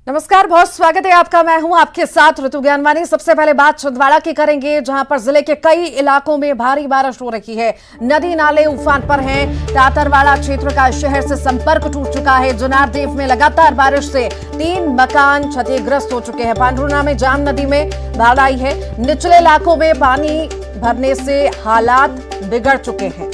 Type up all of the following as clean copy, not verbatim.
नमस्कार, बहुत स्वागत है आपका। मैं हूं आपके साथ ऋतु ज्ञानवानी। सबसे पहले बात छिंदवाड़ा की करेंगे, जहां पर जिले के कई इलाकों में भारी बारिश हो रही है। नदी नाले उफान पर हैं। टाटरवाड़ा क्षेत्र का शहर से संपर्क टूट चुका है। जनारदेव में लगातार बारिश से 3 मकान क्षतिग्रस्त हो चुके हैं। पांडुर्ना में जाम नदी में बाढ़ आई है। निचले इलाकों में पानी भरने से हालात बिगड़ चुके हैं।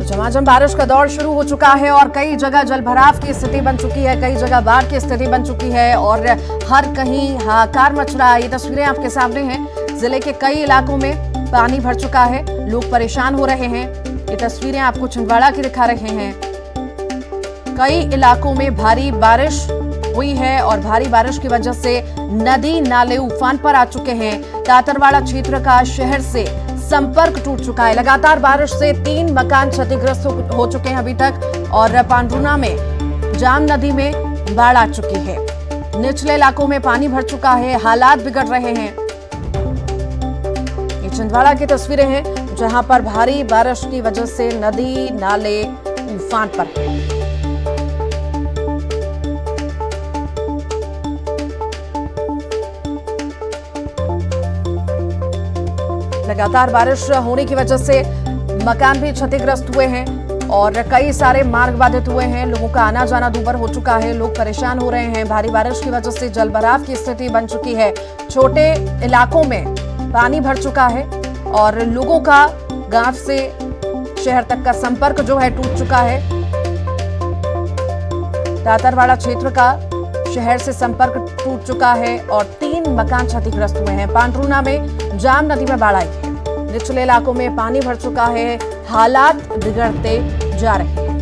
झमाझम बारिश का दौर शुरू हो चुका है और कई जगह जलभराव की स्थिति बन चुकी है, कई जगह बाढ़ की स्थिति बन चुकी है और हर कहीं हाहाकार मच रहा है। ये तस्वीरें आपके सामने हैं। जिले के कई इलाकों में पानी भर चुका है, लोग परेशान हो रहे हैं। ये तस्वीरें आपको छिंदवाड़ा की दिखा रहे हैं। कई इलाकों में भारी बारिश हुई है और भारी बारिश की वजह से नदी नाले उफान पर आ चुके हैं। टाटरवाड़ा क्षेत्र का शहर से संपर्क टूट चुका है। लगातार बारिश से 3 मकान क्षतिग्रस्त हो चुके हैं अभी तक और पांडुर्ना में जाम नदी में बाढ़ आ चुकी है। निचले इलाकों में पानी भर चुका है, हालात बिगड़ रहे हैं। ये छिंदवाड़ा की तस्वीरें हैं, जहां पर भारी बारिश की वजह से नदी नाले उफान पर है। लगातार बारिश होने की वजह से मकान भी क्षतिग्रस्त हुए हैं और कई सारे मार्ग बाधित हुए हैं। लोगों का आना जाना दूभर हो चुका है, लोग परेशान हो रहे हैं। भारी बारिश की वजह से जलभराव की स्थिति बन चुकी है। छोटे इलाकों में पानी भर चुका है और लोगों का गांव से शहर तक का संपर्क जो है टूट चुका है। टाटरवाड़ा क्षेत्र का शहर से संपर्क टूट चुका है और 3 मकान क्षतिग्रस्त हुए हैं। पांडुर्ना में जाम नदी में बाढ़ आई है। निचले इलाकों में पानी भर चुका है, हालात बिगड़ते जा रहे हैं।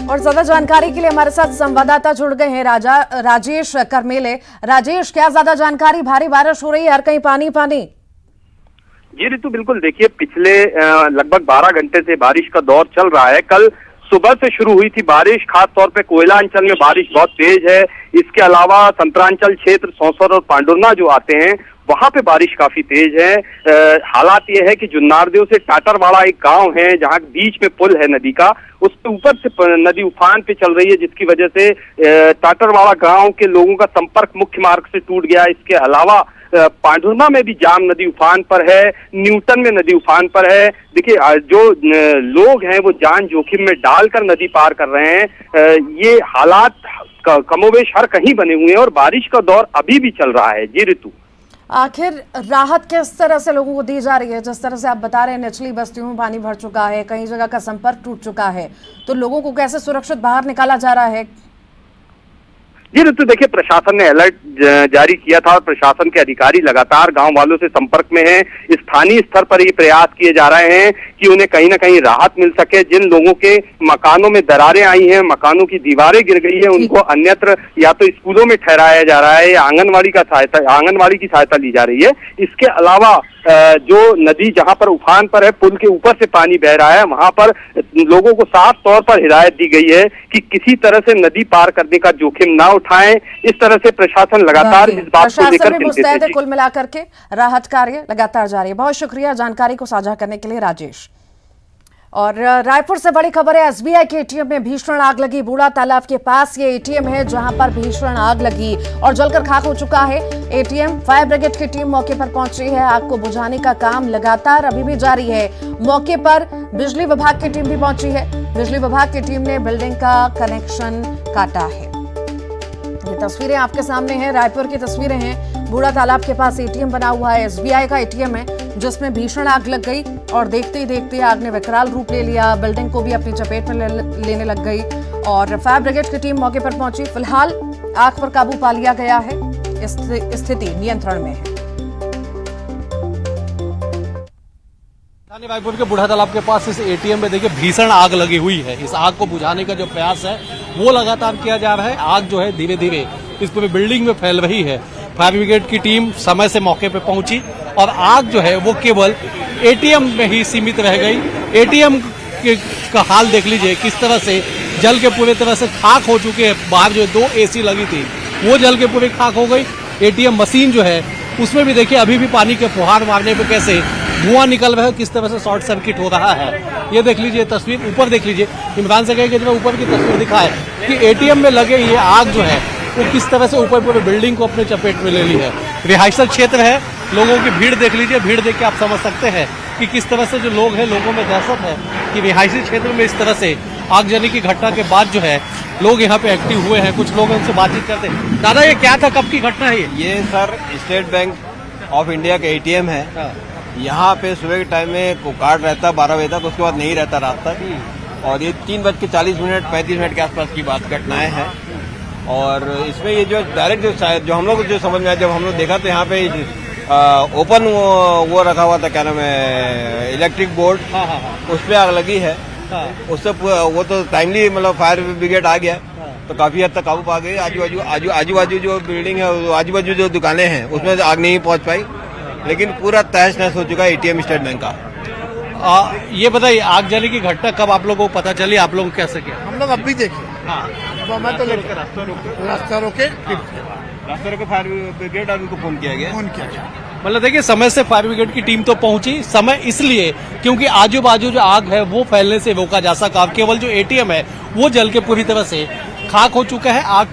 और ज्यादा जानकारी के लिए हमारे साथ संवाददाता जुड़ गए हैं राजेश करमेले। राजेश, क्या ज्यादा जानकारी? भारी बारिश हो रही है, हर कहीं पानी पानी। जी ऋतु, बिल्कुल। देखिए, पिछले लगभग 12 घंटे से बारिश का दौर चल रहा है। कल सुबह से शुरू हुई थी बारिश, खास तौर पे कोयला अंचल में बारिश बहुत तेज है। इसके अलावा संतरांचल क्षेत्र, सौंसर और पांडुर्ना जो आते हैं, वहां पे बारिश काफी तेज है। हालात ये है कि जुन्नारदेव से टाटरवाड़ा एक गांव है, जहां बीच में पुल है नदी का, उसके ऊपर से नदी उफान पे चल रही है, जिसकी वजह से टाटरवाड़ा गांव के लोगों का संपर्क मुख्य मार्ग से टूट गया। इसके अलावा पांडुर्ना में भी जाम नदी उफान पर है, न्यूटन में नदी उफान पर है। देखिए, जो लोग हैं वो जान जोखिम में डालकर नदी पार कर रहे हैं। ये हालात कमोवेश हर कहीं बने हुए हैं और बारिश का दौर अभी भी चल रहा है। जी ऋतु, आखिर राहत किस तरह से लोगों को दी जा रही है? जिस तरह से आप बता रहे हैं, निचली बस्तियों में पानी भर चुका है, कई जगह का संपर्क टूट चुका है, तो लोगों को कैसे सुरक्षित बाहर निकाला जा रहा है? जी ऋतु, देखिए, प्रशासन ने अलर्ट जारी किया था और प्रशासन के अधिकारी लगातार गांव वालों से संपर्क में हैं। स्थानीय स्तर पर ये प्रयास किए जा रहे हैं कि उन्हें कहीं ना कहीं राहत मिल सके। जिन लोगों के मकानों में दरारें आई हैं, मकानों की दीवारें गिर गई है, उनको अन्यत्र या तो स्कूलों में ठहराया जा रहा है या आंगनवाड़ी की सहायता ली जा रही है। इसके अलावा जो नदी जहां पर उफान पर है, पुल के ऊपर से पानी बह रहा है, वहां पर लोगों को साफ तौर पर हिदायत दी गई है कि किसी तरह से नदी पार करने का जोखिम ना उठाएं। इस तरह से प्रशासन लगातार इस बात को लेकर चिंतित है। कुल मिलाकर के राहत कार्य लगातार जारी है। बहुत शुक्रिया जानकारी को साझा करने के लिए राजेश। और रायपुर से बड़ी खबर है, एसबीआई के एटीएम में भीषण आग लगी। बूढ़ा तालाब के पास ये एटीएम है, जहां पर भीषण आग लगी और जलकर खाक हो चुका है एटीएम। फायर ब्रिगेड की टीम मौके पर पहुंची है। आग को बुझाने का काम लगातार अभी भी जारी है। मौके पर बिजली विभाग की टीम भी पहुंची है। बिजली विभाग की टीम ने बिल्डिंग का कनेक्शन काटा है। ये तस्वीरें आपके सामने हैं, रायपुर की तस्वीरें हैं। बूढ़ा तालाब के पास एटीएम बना हुआ है, एसबीआई का एटीएम है, जिसमें भीषण आग लग गई और देखते ही देखते आग ने विकराल रूप ले लिया। बिल्डिंग को भी अपनी चपेट में लेने लग गई और फायर ब्रिगेड की टीम मौके पर पहुंची। फिलहाल आग पर काबू पा लिया गया है, स्थिति नियंत्रण में है। रायपुर के बूढ़ा तालाब के पास इस एटीएम में देखिए भीषण आग लगी हुई है। इस आग को बुझाने का जो प्रयास है वो लगातार किया जा रहा है। आग जो है धीरे धीरे इस पूरी बिल्डिंग में फैल रही है। फायर ब्रिगेड की टीम समय से मौके पर पहुंची और आग जो है वो केवल एटीएम में ही सीमित रह गई। एटीएम के का हाल देख लीजिए, किस तरह से जल के पूरे तरह से खाक हो चुके हैं। बाहर जो 2 AC लगी थी वो जल के पूरी खाक हो गई। ATM मशीन जो है उसमें भी देखिए अभी भी पानी के फुहार मारने पे कैसे धुआं निकल रहा है, किस तरह से शॉर्ट सर्किट हो रहा है। ये देख लीजिए तस्वीर, ऊपर देख लीजिए। इमरान से कहे कि जब ऊपर की तस्वीर दिखाए कि ATM में लगे ये आग जो है वो किस तरह से ऊपर पूरे बिल्डिंग को अपने चपेट में ले ली है। रिहायशल क्षेत्र है, लोगों की भीड़ देख लीजिए। भीड़ देख के आप समझ सकते हैं कि किस तरह से जो लोग हैं, लोगों में दहशत है कि रिहायशी क्षेत्र में इस तरह से आगजनी की घटना के बाद जो है लोग यहाँ पे एक्टिव हुए हैं। कुछ लोग उनसे बातचीत करते हैं। दादा ये क्या था, कब की घटना है ये? Sir state bank of India का ATM है। यहाँ पे सुबह के टाइम में कार्ड रहता 12 बजे तक, उसके बाद नहीं रहता रात तक। और ये 3:40 35 मिनट के आसपास की बात घटनाएं हैं। और इसमें ये जो डायरेक्ट जो हम लोग जो समझ में आया, जब हम लोग देखा तो यहाँ पे ओपन वो रखा हुआ था, क्या नाम है, इलेक्ट्रिक बोर्ड, उस पर आग लगी है। उससे वो तो टाइमली मतलब फायर ब्रिगेड आ गया तो काफी हद तक काबू पा गए। आजू बाजू जो बिल्डिंग है, आजू बाजू जो दुकानें हैं उसमें आग नहीं पहुंच पाई, लेकिन पूरा तहस नहस हो चुका है ATM स्टेट बैंक का। ये बताइए आगजनी की घटना कब आप लोगों को पता चली, आप लोग कैसे किया? हम लोग अभी देखे। हाँ, मैं तो रास्ता रोके फायर ब्रिगेड और उनको फोन किया गया। मतलब देखिए समय से फायर ब्रिगेड की टीम तो पहुंची, समय इसलिए क्योंकि आजू बाजू जो आग है वो फैलने से रोका जा सका। केवल जो ATM है वो जल के पूरी तरह से खाक हो चुका है। आग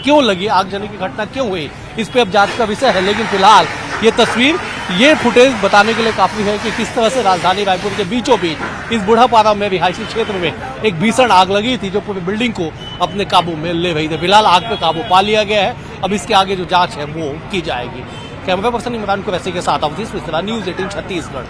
क्यों लगी, आगजनी की घटना क्यों हुई, इस पे अब जांच का विषय है। लेकिन फिलहाल ये तस्वीर, ये फुटेज बताने के लिए काफी है कि किस तरह से राजधानी रायपुर के बीचों बीच इस बूढ़ापारा में रिहायशी क्षेत्र में एक भीषण आग लगी थी जो पूरी बिल्डिंग को अपने काबू में ले रही थी। फिलहाल आग पे काबू पा लिया गया है, अब इसके आगे जो जांच है वो की जाएगी। कैमरा पर्सन इमरान कुरैशी के साथ अवधेश मिश्रा, न्यूज 18 छत्तीसगढ़।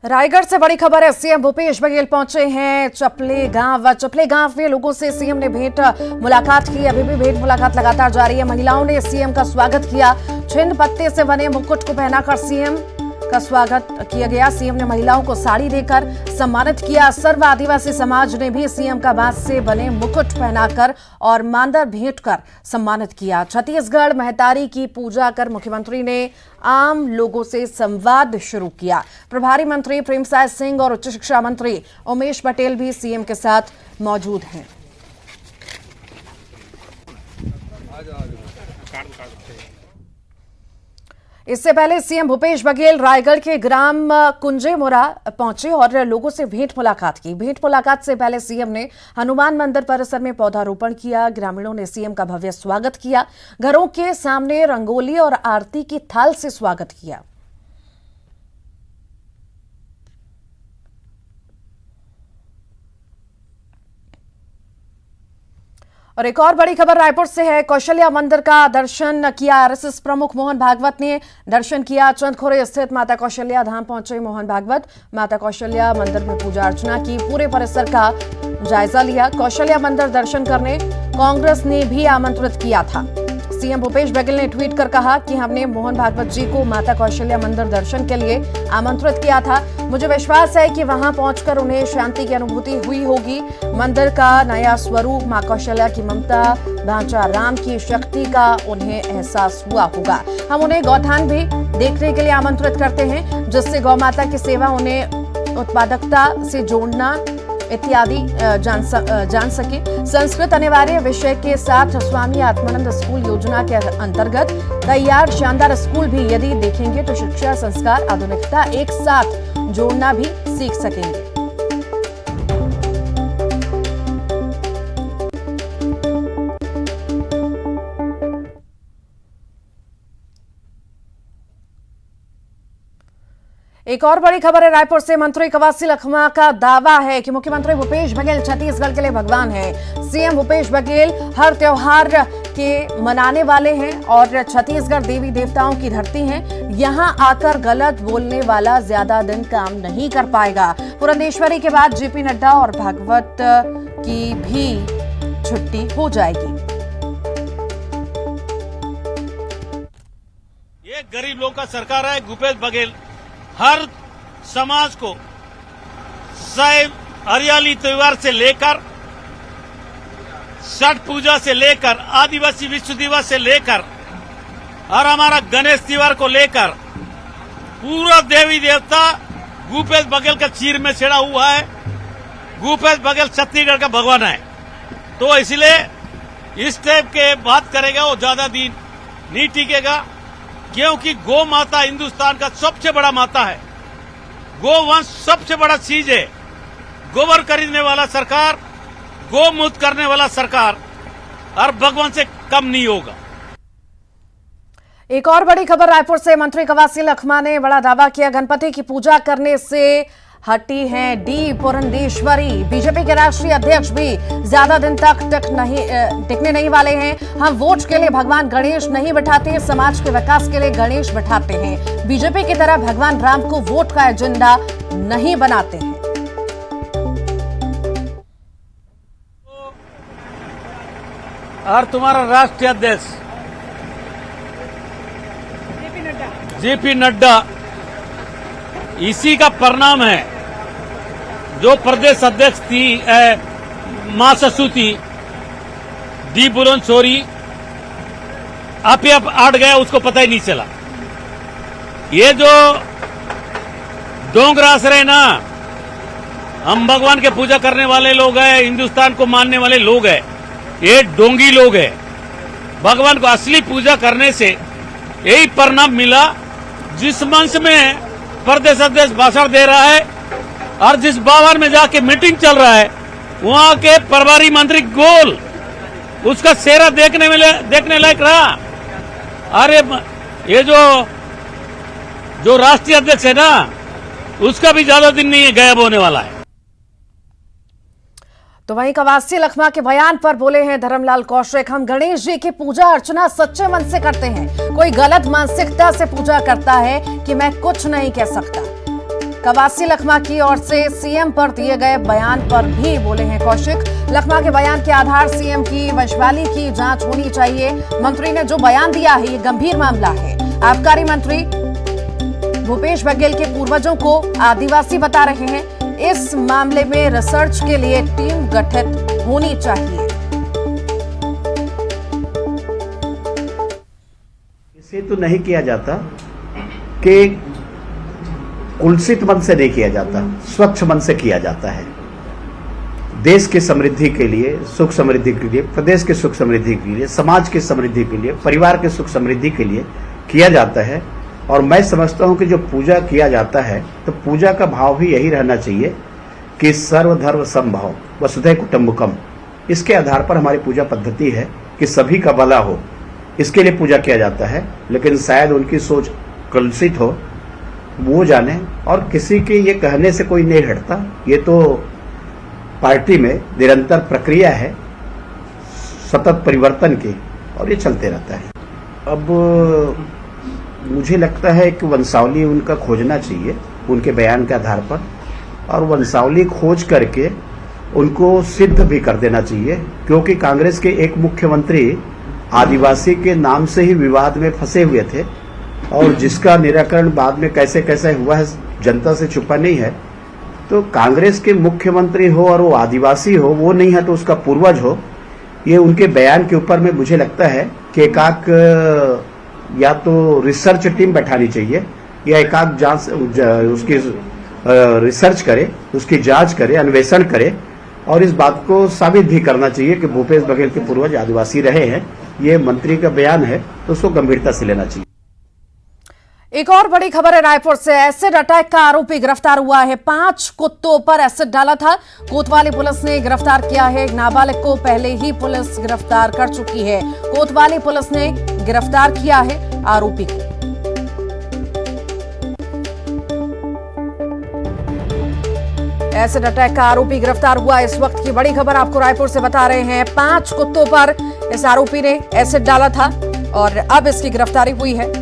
रायगढ़ से बड़ी खबर है। सीएम भूपेश बघेल पहुंचे हैं चपले गांव में लोगों से सीएम ने भेंट मुलाकात की। अभी भी भेंट मुलाकात लगातार जारी है। महिलाओं ने सीएम का स्वागत किया। छिंद पत्ते से बने मुकुट को पहनाकर सीएम का स्वागत किया गया। सीएम ने महिलाओं को साड़ी देकर सम्मानित किया। सर्व आदिवासी समाज ने भी सीएम का बांस से बने मुकुट पहनाकर और मांदर भेंट कर सम्मानित किया। छत्तीसगढ़ महतारी की पूजा कर मुख्यमंत्री ने आम लोगों से संवाद शुरू किया। प्रभारी मंत्री प्रेमसाय सिंह और उच्च शिक्षा मंत्री उमेश पटेल भी सीएम के साथ मौजूद हैं। इससे पहले सीएम भूपेश बघेल रायगढ़ के ग्राम कुंजेमुरा पहुंचे और लोगों से भेंट मुलाकात की। भेंट मुलाकात से पहले सीएम ने हनुमान मंदिर परिसर में पौधारोपण किया। ग्रामीणों ने सीएम का भव्य स्वागत किया। घरों के सामने रंगोली और आरती की थाल से स्वागत किया। और एक और बड़ी खबर रायपुर से है। कौशल्या मंदिर का दर्शन किया। आरएसएस प्रमुख मोहन भागवत ने दर्शन किया। चंदखोरे स्थित माता कौशल्या धाम पहुंचे मोहन भागवत। माता कौशल्या मंदिर में पूजा अर्चना की। पूरे परिसर का जायजा लिया। कौशल्या मंदिर दर्शन करने कांग्रेस ने भी आमंत्रित किया था। सीएम भूपेश बघेल ने ट्वीट कर कहा कि हमने मोहन भागवत जी को माता कौशल्या मंदिर दर्शन के लिए आमंत्रित किया था। मुझे विश्वास है कि वहां पहुंचकर उन्हें शांति की अनुभूति हुई होगी। मंदिर का नया स्वरूप, मां कौशल्या की ममता, ढांचा राम की शक्ति का उन्हें एहसास हुआ होगा। हम उन्हें गौठान भी देखने के लिए आमंत्रित करते हैं, जिससे गौ माता की सेवा, उन्हें उत्पादकता से जोड़ना इत्यादि जान सके। संस्कृत अनिवार्य विषय के साथ स्वामी आत्मानंद स्कूल योजना के अंतर्गत तैयार शानदार स्कूल भी यदि देखेंगे तो शिक्षा, संस्कार, आधुनिकता एक साथ जोड़ना भी सीख सकेंगे। एक और बड़ी खबर है रायपुर से। मंत्री कवासी लखमा का दावा है कि मुख्यमंत्री भूपेश बघेल छत्तीसगढ़ के लिए भगवान हैं। सीएम भूपेश बघेल हर त्योहार के मनाने वाले हैं और छत्तीसगढ़ देवी देवताओं की धरती है। यहां आकर गलत बोलने वाला ज्यादा दिन काम नहीं कर पाएगा। पुरंदेश्वरी के बाद जेपी नड्डा और भागवत की भी छुट्टी हो जाएगी। ये गरीब लोगों का सरकार है। भूपेश बघेल हर समाज को हरियाली त्योहार से लेकर छठ पूजा से लेकर आदिवासी विश्व दिवस से लेकर और हमारा गणेश त्योहार को लेकर पूरा देवी देवता भूपेश बघेल का चीर में छेड़ा हुआ है। भूपेश बघेल छत्तीसगढ़ का भगवान है, तो इसलिए इस टाइप के बात करेगा वो ज्यादा दिन नहीं टिकेगा, क्योंकि गौ माता हिंदुस्तान का सबसे बड़ा माता है। गोवंश सबसे बड़ा चीज है। गोबर खरीदने वाला सरकार, गोमूत्र करने वाला सरकार और भगवान से कम नहीं होगा। एक और बड़ी खबर रायपुर से, मंत्री कवासी लखमा ने बड़ा दावा किया, गणपति की पूजा करने से हटी हैं डी पुरंदेश्वरी। बीजेपी के राष्ट्रीय अध्यक्ष भी ज्यादा दिन तक टिकने नहीं वाले हैं। हम वोट के लिए भगवान गणेश नहीं बैठाते, समाज के विकास के लिए गणेश बैठाते हैं। बीजेपी की तरह भगवान राम को वोट का एजेंडा नहीं बनाते हैं। और तुम्हारा राष्ट्रीय अध्यक्ष जेपी नड्डा, इसी का परिणाम है। जो प्रदेश अध्यक्ष थी मां ससु थी डी बुलंदशोरी, आप ही आट गया, उसको पता ही नहीं चला। ये जो डोंगरास रहे ना, हम भगवान के पूजा करने वाले लोग हैं, हिंदुस्तान को मानने वाले लोग हैं, ये डोंगी लोग हैं। भगवान को असली पूजा करने से यही परिणाम मिला। जिस मंच में प्रदेश अध्यक्ष भाषण दे रहा है और जिस भवन में जाके मीटिंग चल रहा है, वहां के प्रभारी मंत्री गोल, उसका चेहरा देखने लायक रहा। अरे ये जो राष्ट्रीय अध्यक्ष है ना, उसका भी ज्यादा दिन नहीं गायब होने वाला है। तो वहीं कवासी लखमा के बयान पर बोले हैं धर्मलाल कौशिक, हम गणेश जी की पूजा अर्चना सच्चे मन से करते हैं। कोई गलत मानसिकता से पूजा करता है कि मैं कुछ नहीं कह सकता। कवासी लखमा की ओर से सीएम पर दिए गए बयान पर भी बोले हैं कौशिक। लखमा के बयान के आधार सीएम की वशवाली की जांच होनी चाहिए। मंत्री ने जो बयान दिया है ये गंभीर मामला है। आबकारी मंत्री भूपेश बघेल के पूर्वजों को आदिवासी बता रहे हैं। इस मामले में रिसर्च के लिए टीम गठित होनी चाहिए। इसे तो नहीं किया जाता कि कुलसित मन से नहीं किया जाता, स्वच्छ मन से किया जाता है। देश की समृद्धि के लिए, सुख समृद्धि के लिए, प्रदेश के सुख समृद्धि के लिए, समाज की समृद्धि के लिए, परिवार के सुख समृद्धि के लिए किया जाता है। और मैं समझता हूं कि जो पूजा किया जाता है तो पूजा का भाव भी यही रहना चाहिए कि सर्वधर्म समभाव वसुधैव कुटुंबकम, इसके आधार पर हमारी पूजा पद्धति है कि सभी का भला हो, इसके लिए पूजा किया जाता है। लेकिन शायद उनकी सोच कलुषित हो, वो जाने। और किसी के ये कहने से कोई नहीं हटता, ये तो पार्टी में निरंतर प्रक्रिया है सतत परिवर्तन की, और ये चलते रहता है। अब मुझे लगता है कि वंशावली उनका खोजना चाहिए उनके बयान के आधार पर, और वंशावली खोज करके उनको सिद्ध भी कर देना चाहिए। क्योंकि कांग्रेस के एक मुख्यमंत्री आदिवासी के नाम से ही विवाद में फंसे हुए थे, और जिसका निराकरण बाद में कैसे कैसे हुआ है जनता से छुपा नहीं है। तो कांग्रेस के मुख्यमंत्री हो और वो आदिवासी हो, वो नहीं है तो उसका पूर्वज हो, ये उनके बयान के ऊपर में मुझे लगता है कि एकाक या तो रिसर्च टीम बैठानी चाहिए, या एकाक जांच उसकी रिसर्च करे, उसकी जांच करे, अन्वेषण करे, और इस बात को साबित भी करना चाहिए कि भूपेश बघेल के पूर्वज आदिवासी रहे हैं। ये मंत्री का बयान है तो उसको गंभीरता से लेना चाहिए। एक और बड़ी खबर है रायपुर से, एसिड अटैक का आरोपी गिरफ्तार हुआ है। 5 कुत्तों पर एसिड डाला था, कोतवाली पुलिस ने गिरफ्तार किया है। नाबालिग को पहले ही पुलिस गिरफ्तार कर चुकी है। कोतवाली पुलिस ने गिरफ्तार किया है आरोपी को। एसिड अटैक का आरोपी गिरफ्तार हुआ। इस वक्त की बड़ी खबर आपको रायपुर से बता रहे हैं। 5 कुत्तों पर इस आरोपी ने एसिड डाला था और अब इसकी गिरफ्तारी हुई है।